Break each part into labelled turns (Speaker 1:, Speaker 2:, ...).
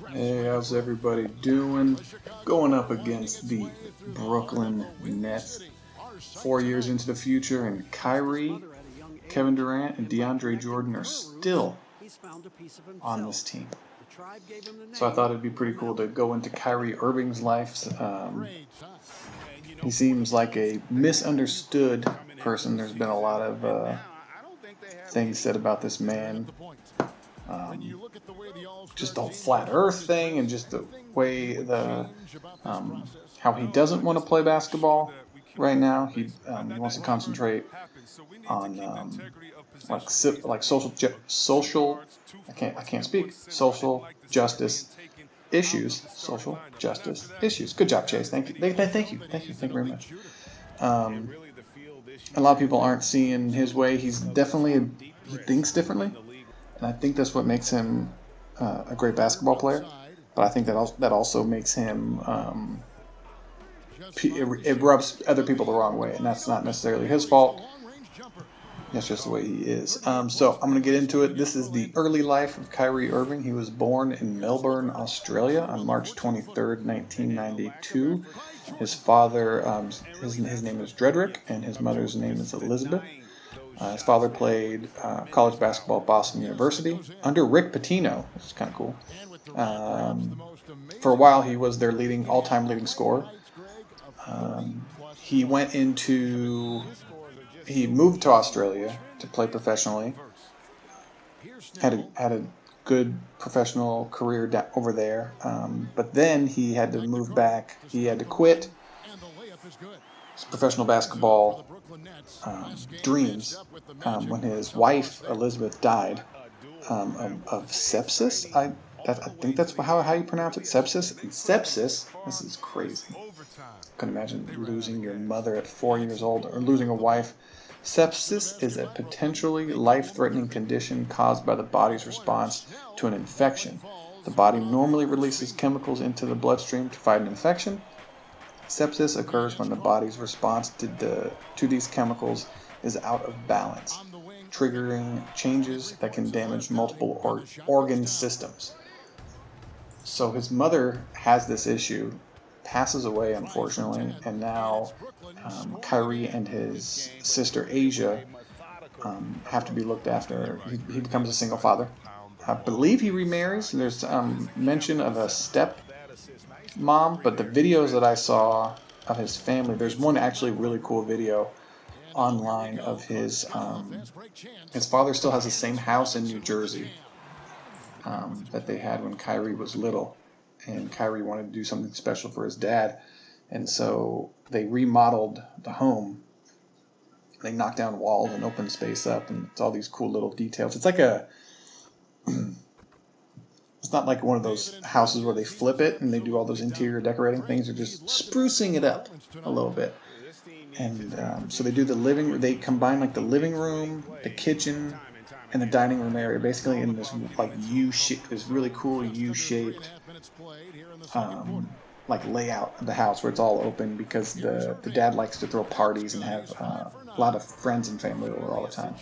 Speaker 1: Hey, how's everybody doing? Going up against the Brooklyn Nets. 4 years into the future, and Kyrie, Kevin Durant, and DeAndre Jordan are still on this team. So I thought it'd be pretty cool to go into Kyrie Irving's life. He seems like a misunderstood person. There's been a lot of things said about this man. Just the whole flat Earth thing, and just the way how he doesn't want to play basketball right now. He wants to concentrate on like social. I can't speak. Social justice issues. Social justice issues. Good job, Chase. Thank you. Thank you very much. A lot of people aren't seeing his way. He thinks differently, and I think that's what makes him a great basketball player. But I think that also makes him it rubs other people the wrong way, and that's not necessarily his fault. That's just the way he is. So I'm going to get into it. This is the early life of Kyrie Irving. He was born in Melbourne, Australia on March 23rd, 1992. His father, his name is Dredrick, and his mother's name is Elizabeth. His father played college basketball at Boston University under Rick Pitino, which is kind of cool. For a while, he was their all-time leading scorer. He moved to Australia to play professionally. Had a good professional career over there, but then he had to move back. He had to quit his professional basketball dreams when his wife Elizabeth died of sepsis. I think that's how you pronounce it. Sepsis. Sepsis. This is crazy. Couldn't imagine losing your mother at 4 years old or losing a wife. Sepsis is a potentially life-threatening condition caused by the body's response to an infection. The body normally releases chemicals into the bloodstream to fight an infection. Sepsis occurs when the body's response to these chemicals is out of balance, triggering changes that can damage multiple organ systems. So his mother has this issue, passes away unfortunately, and now Kyrie and his sister Asia have to be looked after. He becomes a single father. I believe he remarries. There's mention of a step mom, but the videos that I saw of his family, there's one actually really cool video online of his father still has the same house in New Jersey that they had when Kyrie was little, and Kyrie wanted to do something special for his dad, and so they remodeled the home. They knocked down walls and opened space up, and it's all these cool little details. It's like it's not like one of those houses where they flip it and they do all those interior decorating things. They're just sprucing it up a little bit. And so they do the living room. They combine like the living room, the kitchen, and the dining room area, basically in this like U-shape, this really cool U-shaped like layout of the house where it's all open, because the dad likes to throw parties and have a lot of friends and family over all the time.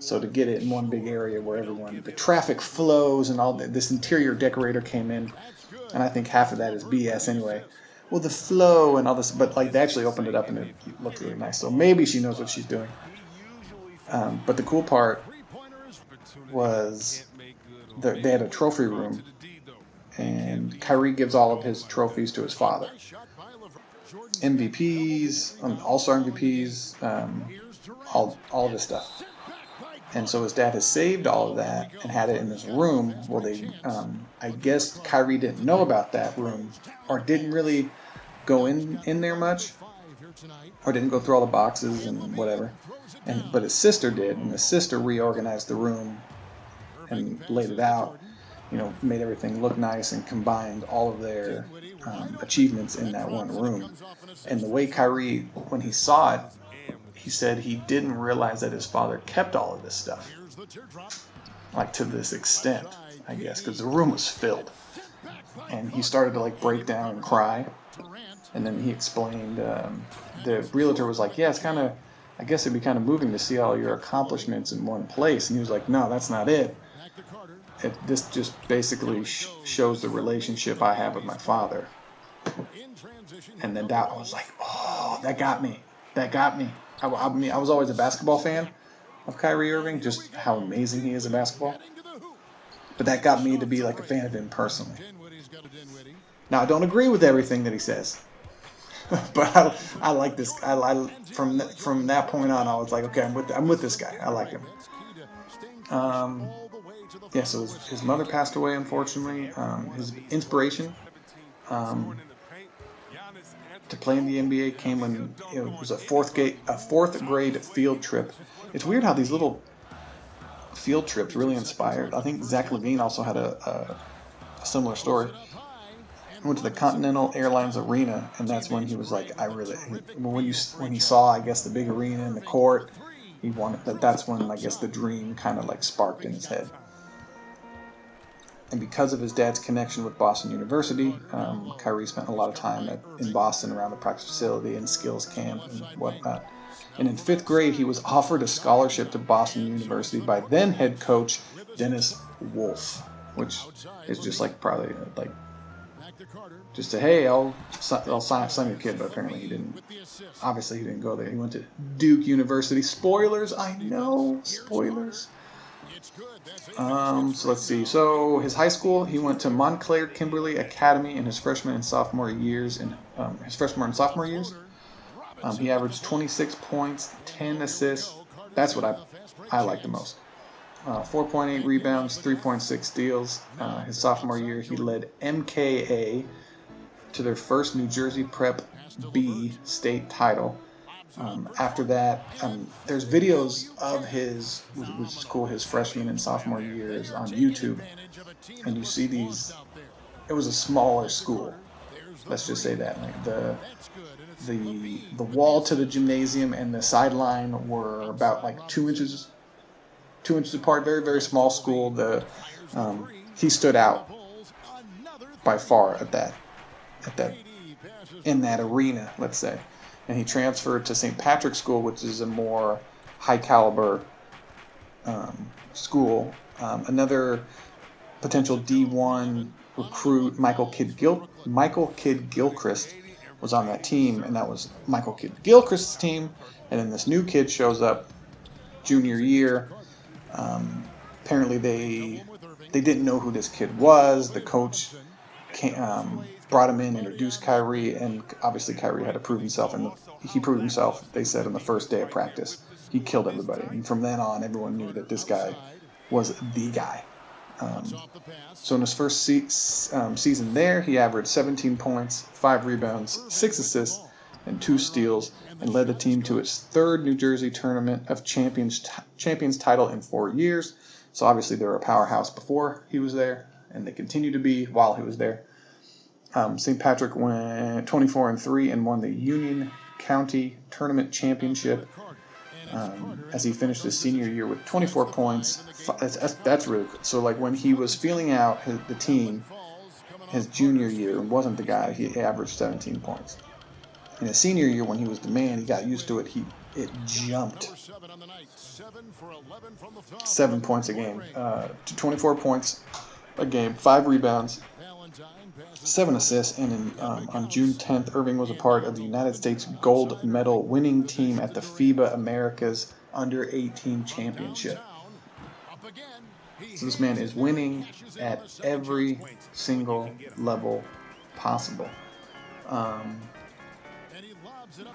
Speaker 1: So to get it in one big area where the traffic flows and all this interior decorator came in, and I think half of that is BS anyway. Well, the flow and all this, but like they actually opened it up and it looked really nice. So maybe she knows what she's doing. But the cool part was they had a trophy room, and Kyrie gives all of his trophies to his father. MVPs, All-Star MVPs, all of this stuff. And so his dad has saved all of that and had it in this room. Well, I guess Kyrie didn't know about that room, or didn't really go in there much, or didn't go through all the boxes and whatever. But his sister did, and his sister reorganized the room and laid it out, made everything look nice and combined all of their achievements in that one room. And the way Kyrie, when he saw it, he said he didn't realize that his father kept all of this stuff, like to this extent, I guess, because the room was filled. And he started to like break down and cry. And then he explained, the realtor was like, yeah, I guess it'd be kind of moving to see all your accomplishments in one place. And he was like, no, that's not it. this just basically shows the relationship I have with my father. And then that I was like, oh, that got me. That got me. I mean, I was always a basketball fan of Kyrie Irving, just how amazing he is at basketball. But that got me to be like a fan of him personally. Now, I don't agree with everything that he says, but I like this. From that point on, I was like, okay, I'm with this guy. I like him. Yeah. So his mother passed away, unfortunately. His inspiration to play in the NBA came when it was a fourth grade field trip. It's weird how these little field trips really inspired. I think Zach LaVine also had a similar story. He went to the Continental Airlines Arena, and that's when he was like, when he saw, I guess, the big arena and the court, he wanted that. That's when, I guess, the dream kind of like sparked in his head. And because of his dad's connection with Boston University, Kyrie spent a lot of time in Boston around the practice facility and skills camp and whatnot. And in 5th grade, he was offered a scholarship to Boston University by then head coach Dennis Wolf, which is just like probably like just say, hey, I'll sign your kid, but apparently he didn't. Obviously, he didn't go there. He went to Duke University. Spoilers, I know, spoilers. So let's see. So his high school, he went to Montclair Kimberly Academy in his freshman and sophomore years. He averaged 26 points, 10 assists. That's what I like the most. 4.8 rebounds, 3.6 steals. His sophomore year, he led MKA to their first New Jersey Prep B state title. After that, there's videos of his, which is cool, his freshman and sophomore years on YouTube, and you see these. It was a smaller school. Let's just say that, like the wall to the gymnasium and the sideline were about like 2 inches apart. Very, very small school. He stood out by far in that arena, let's say. And he transferred to St. Patrick's School, which is a more high caliber school. Another potential D1 recruit, Michael Kidd Gilchrist, was on that team, and that was Michael Kidd Gilchrist's team. And then this new kid shows up junior year. Apparently they didn't know who this kid was. The coach brought him in, introduced Kyrie, and obviously Kyrie had to prove himself. And he proved himself, they said, on the first day of practice. He killed everybody. And from then on, everyone knew that this guy was the guy. So in his first season there, he averaged 17 points, 5 rebounds, 6 assists, and 2 steals, and led the team to its 3rd New Jersey Tournament of Champions title in 4 years. So obviously they were a powerhouse before he was there, and they continue to be while he was there. St. Patrick went 24-3 and won the Union County Tournament Championship as he finished his senior year with 24 points. That's really good. So like when he was feeling out the team his junior year and wasn't the guy, he averaged 17 points. In his senior year, when he was the man, he got used to it. It jumped 7 points a game to 24 points a game, 5 rebounds, 7 assists, and on June 10th, Irving was a part of the United States gold medal winning team at the FIBA Americas Under-18 Championship. So this man is winning at every single level possible.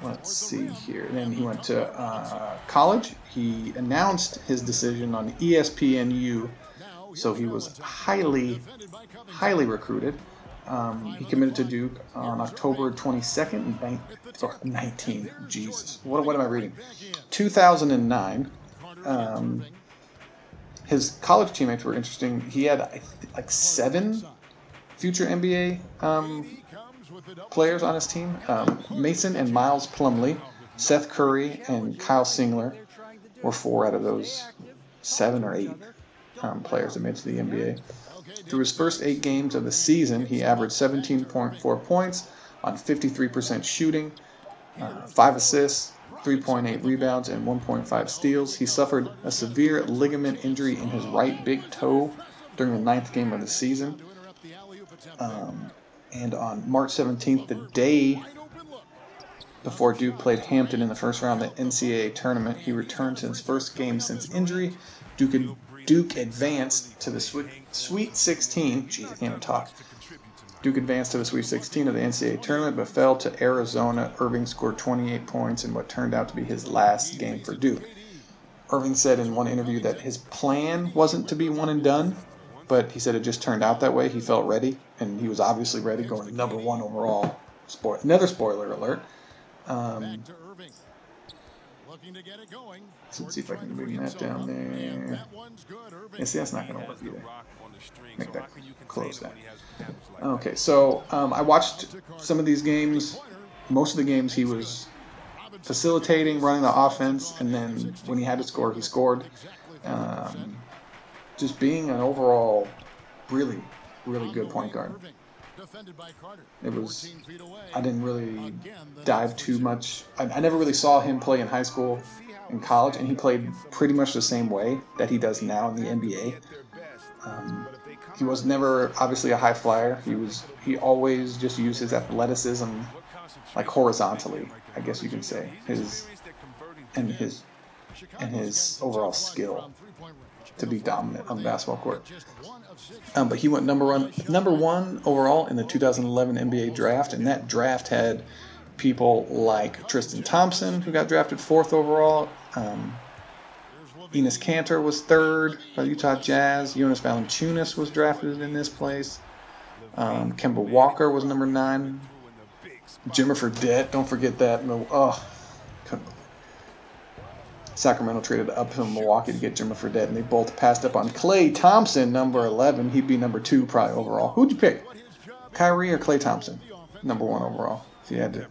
Speaker 1: Let's see here. Then he went to college. He announced his decision on ESPNU, so he was highly recruited. He committed to Duke on October 22nd, 19. Jesus, what am I reading? 2009. His college teammates were interesting. He had like 7 future NBA players on his team. Mason and Miles Plumlee, Seth Curry, and Kyle Singler were 4 out of those 7 or 8 players that made it to the NBA. Through his first 8 games of the season, he averaged 17.4 points on 53% shooting, 5 assists, 3.8 rebounds, and 1.5 steals. He suffered a severe ligament injury in his right big toe during the 9th game of the season. And on March 17th, the day before Duke played Hampton in the first round of the NCAA tournament, he returned to his first game since injury. Duke advanced to the Sweet 16. Jeez, I can't even talk. Duke advanced to the Sweet 16 of the NCAA tournament, but fell to Arizona. Irving scored 28 points in what turned out to be his last game for Duke. Irving said in one interview that his plan wasn't to be one and done, but he said it just turned out that way. He felt ready, and he was obviously ready, going #1 overall. Another spoiler alert. Let's see if I can bring that down there. Yeah, see, that's not going to work either. Make that close that. Okay, so I watched some of these games. Most of the games he was facilitating, running the offense, and then when he had to score, he scored. Just being an overall really, really good point guard. It was, I didn't really dive too much. I never really saw him play in high school and college, and he played pretty much the same way that he does now in the NBA. He was never obviously a high flyer. He always just used his athleticism like horizontally, I guess you can say, his overall skill to be dominant on the basketball court. But he went number one overall in the 2011 NBA draft, and that draft had people like Tristan Thompson, who got drafted 4th overall. Enes Kanter was 3rd by the Utah Jazz. Jonas Valanciunas was drafted in this place. Kemba Walker was number 9. Jimmer Fredette, don't forget that. Sacramento traded up to Milwaukee to get Jimmer Fredette, and they both passed up on Klay Thompson, number 11. He'd be number 2 probably overall. Who'd you pick? Kyrie or Klay Thompson? Number 1 overall, if you had to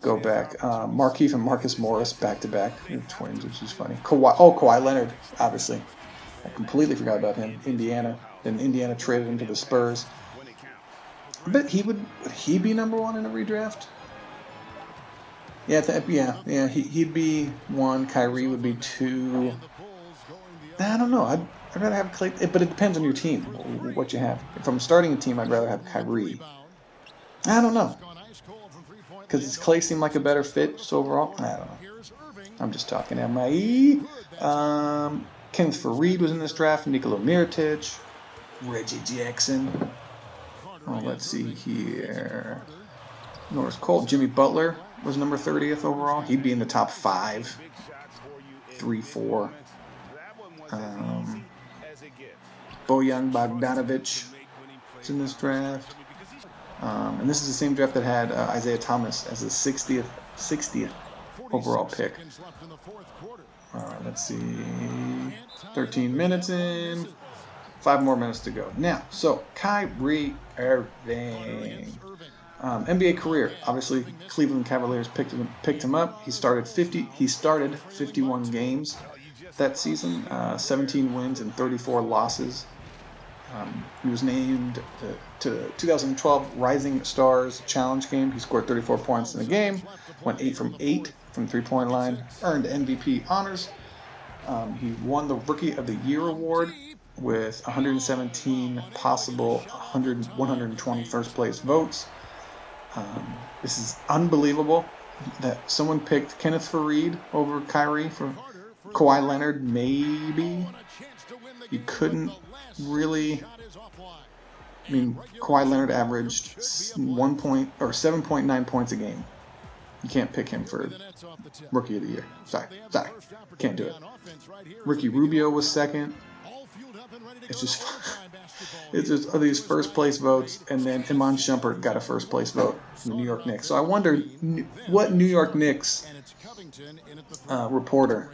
Speaker 1: go back. Markieff and Marcus Morris back-to-back. They're twins, which is funny. Kawhi Leonard, obviously. I completely forgot about him. Indiana. Then Indiana traded him to the Spurs. But would he be number 1 in a redraft? Yeah, he'd be 1. Kyrie would be 2. I don't know. I'd rather have Klay, but it depends on your team, what you have. If I'm starting a team, I'd rather have Kyrie. I don't know. Because does Klay seem like a better fit just overall? I don't know. I'm just talking MIE. Kenneth Faried was in this draft. Nikola Mirotic. Reggie Jackson. Oh, let's see here. Norris Cole. Jimmy Butler was number 30th overall. He'd be in the top 5. 3, 4. Bojan Bogdanovic is in this draft. And this is the same draft that had Isaiah Thomas as the 60th overall pick. Let's see. 13 minutes in. 5 more minutes to go. Now, so Kyrie Irving. NBA career. Obviously, Cleveland Cavaliers picked him up. He started 51 games that season, 17 wins and 34 losses. He was named to 2012 Rising Stars Challenge game. He scored 34 points in the game, went 8 from 8 from three-point line, earned MVP honors. He won the Rookie of the Year award with 117 possible 120 first-place votes. This is unbelievable that someone picked Kenneth Faried over Kyrie for Kawhi Leonard. Maybe you couldn't really. I mean, Kawhi Leonard averaged 7.9 points a game. You can't pick him for Rookie of the Year. Sorry, can't do it. Ricky Rubio was 2nd. It's just these first place votes, and then Iman Shumpert got a first place vote from the New York Knicks. So I wonder what New York Knicks reporter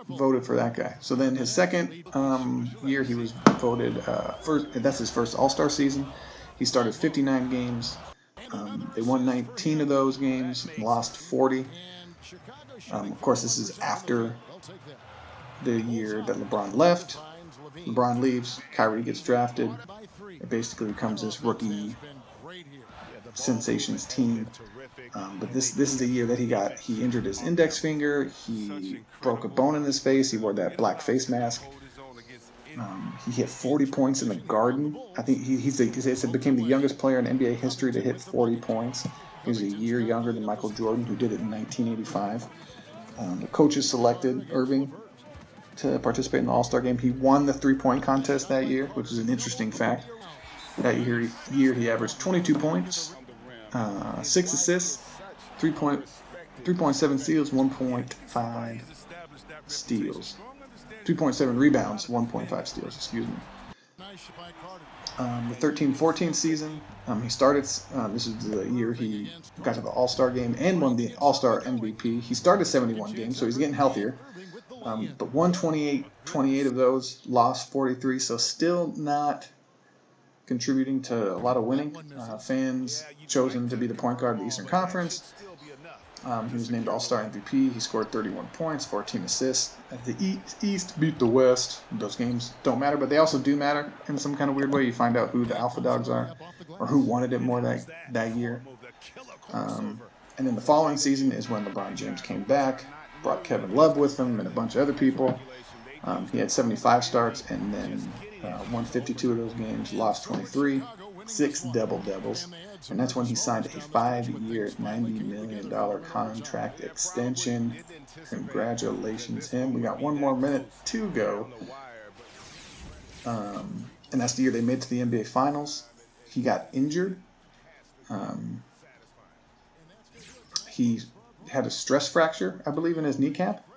Speaker 1: voted for that guy. So then his second year, he was voted first. That's his first All-Star season. He started 59 games. They won 19 of those games, lost 40. Of course, this is after the year that LeBron left. LeBron leaves, Kyrie gets drafted. It basically becomes this rookie sensations team. But this is the year that he injured his index finger. He broke a bone in his face. He wore that black face mask. He hit 40 points in the Garden. I think he became the youngest player in NBA history to hit 40 points. He was a year younger than Michael Jordan, who did it in 1985. The coaches selected Irving to participate in the All-Star game. He won the three-point contest that year, which is an interesting fact. That year he averaged 22 points, 6 assists, 3.7 steals, 1.5 steals. 2.7 rebounds, 1.5 steals, excuse me. The 13-14 season, he started, this is the year he got to the All-Star game and won the All-Star MVP. He started 71 games, so he's getting healthier. But won 28 of those, lost 43, so still not contributing to a lot of winning. Fans chose him to be the point guard of the Eastern Conference. He was named All-Star MVP. He scored 31 points, 14 assists. As the East beat the West, those games don't matter, but they also do matter in some kind of weird way. You find out who the alpha dogs are or who wanted it more that year. And then the following season is when LeBron James came back, brought Kevin Love with him and a bunch of other people. He had 75 starts and then won 52 of those games, lost 23, 6 double-doubles. And that's when he signed a 5-year, $90 million contract extension. Congratulations, him. We got one more minute to go. And that's the year they made it to the NBA Finals. He got injured. He had a stress fracture, I believe, in his kneecap.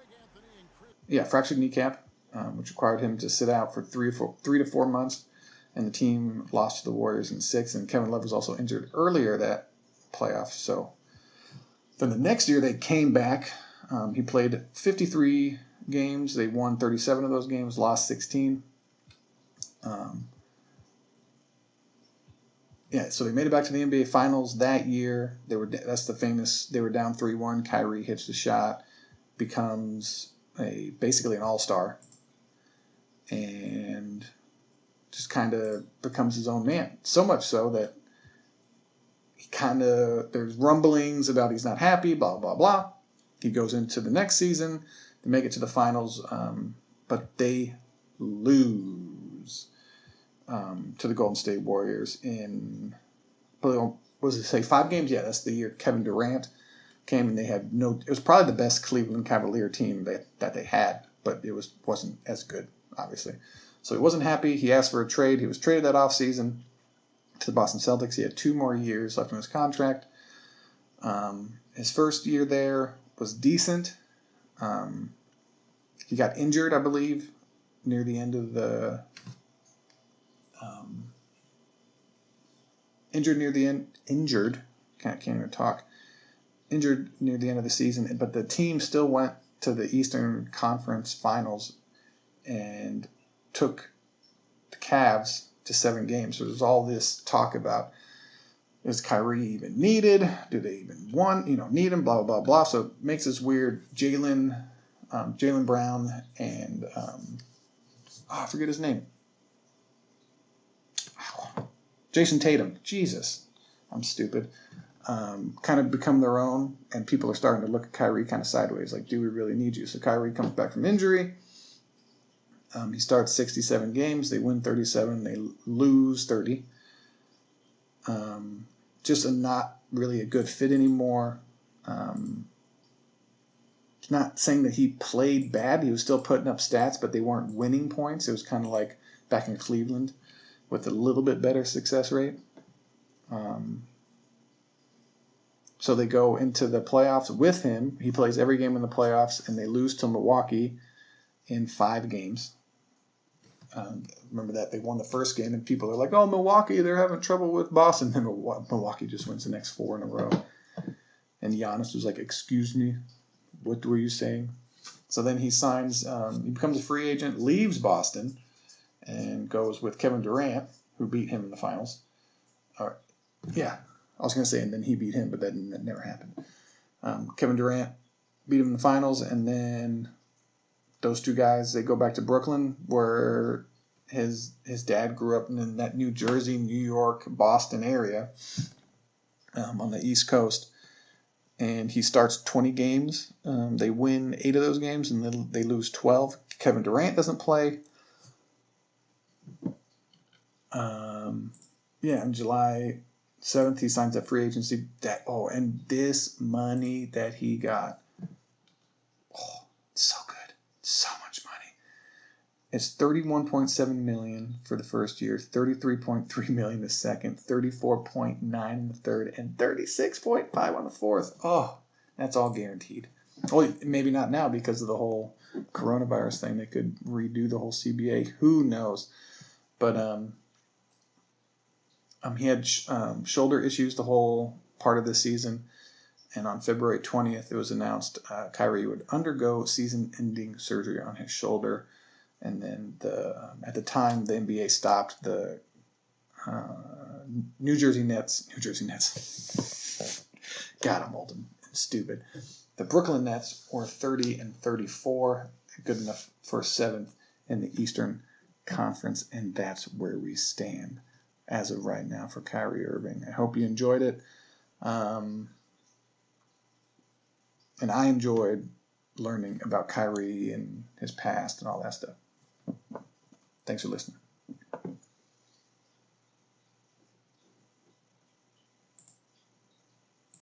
Speaker 1: Yeah, fractured kneecap, which required him to sit out for 3 to 4 months. And the team lost to the Warriors in 6, and Kevin Love was also injured earlier that playoff. So then the next year they came back. He played 53 games. They won 37 of those games, lost 16. So they made it back to the NBA Finals that year. They were down 3-1. Kyrie hits the shot, becomes basically an all-star, and just kind of becomes his own man. So much so that there's rumblings about he's not happy, blah, blah, blah. He goes into the next season. They make it to the finals, but they lose to the Golden State Warriors in, 5 games? Yeah, that's the year Kevin Durant came, and they had it was probably the best Cleveland Cavalier team that they had, but it wasn't as good, obviously. So he wasn't happy. He asked for a trade. He was traded that offseason to the Boston Celtics. He had 2 more years left on his contract. His first year there was decent. He got injured, I believe, near the end of the injured near the end of the season, but the team still went to the Eastern Conference Finals and took the Cavs to 7 games. So there's all this talk about, is Kyrie even needed? Do they even need him? Blah, blah, blah, blah. So it makes this weird Jaylen Brown and I forget his name. Jason Tatum. Jesus, I'm stupid. Kind of become their own, and people are starting to look at Kyrie kind of sideways, like, do we really need you? So Kyrie comes back from injury. He starts 67 games. They win 37. They lose 30. Just not really a good fit anymore. Not saying that he played bad. He was still putting up stats, but they weren't winning points. It was kind of like back in Cleveland with a little bit better success rate. So they go into the playoffs with him. He plays every game in the playoffs, and they lose to Milwaukee in 5 games. Remember that they won the first game, and people are like, "Oh, Milwaukee, they're having trouble with Boston." And Milwaukee just wins the next 4 in a row. And Giannis was like, "Excuse me, what were you saying?" So then he signs. He becomes a free agent, leaves Boston, and goes with Kevin Durant, who beat him in the finals. I was going to say, and then he beat him, but that never happened. Kevin Durant beat him in the finals, and then those 2 guys, they go back to Brooklyn, where his dad grew up in that New Jersey, New York, Boston area on the East Coast. And he starts 20 games. They win 8 of those games, and then they lose 12. Kevin Durant doesn't play. Yeah, on July 7th, he signs that free agency. And this money that he got, so good, so much money. It's $31.7 million for the first year, $33.3 million the second, $34.9 in the third, and $36.5 on the fourth. Oh, that's all guaranteed. Well, maybe not now because of the whole coronavirus thing. They could redo the whole CBA. Who knows? But he had shoulder issues the whole part of the season. And on February 20th, it was announced Kyrie would undergo season-ending surgery on his shoulder. And then at the time, the NBA stopped the New Jersey Nets. God, I'm old and stupid. The Brooklyn Nets were 30-34, good enough for 7th in the Eastern Conference, and that's where we stand as of right now for Kyrie Irving. I hope you enjoyed it. And I enjoyed learning about Kyrie and his past and all that stuff. Thanks for listening.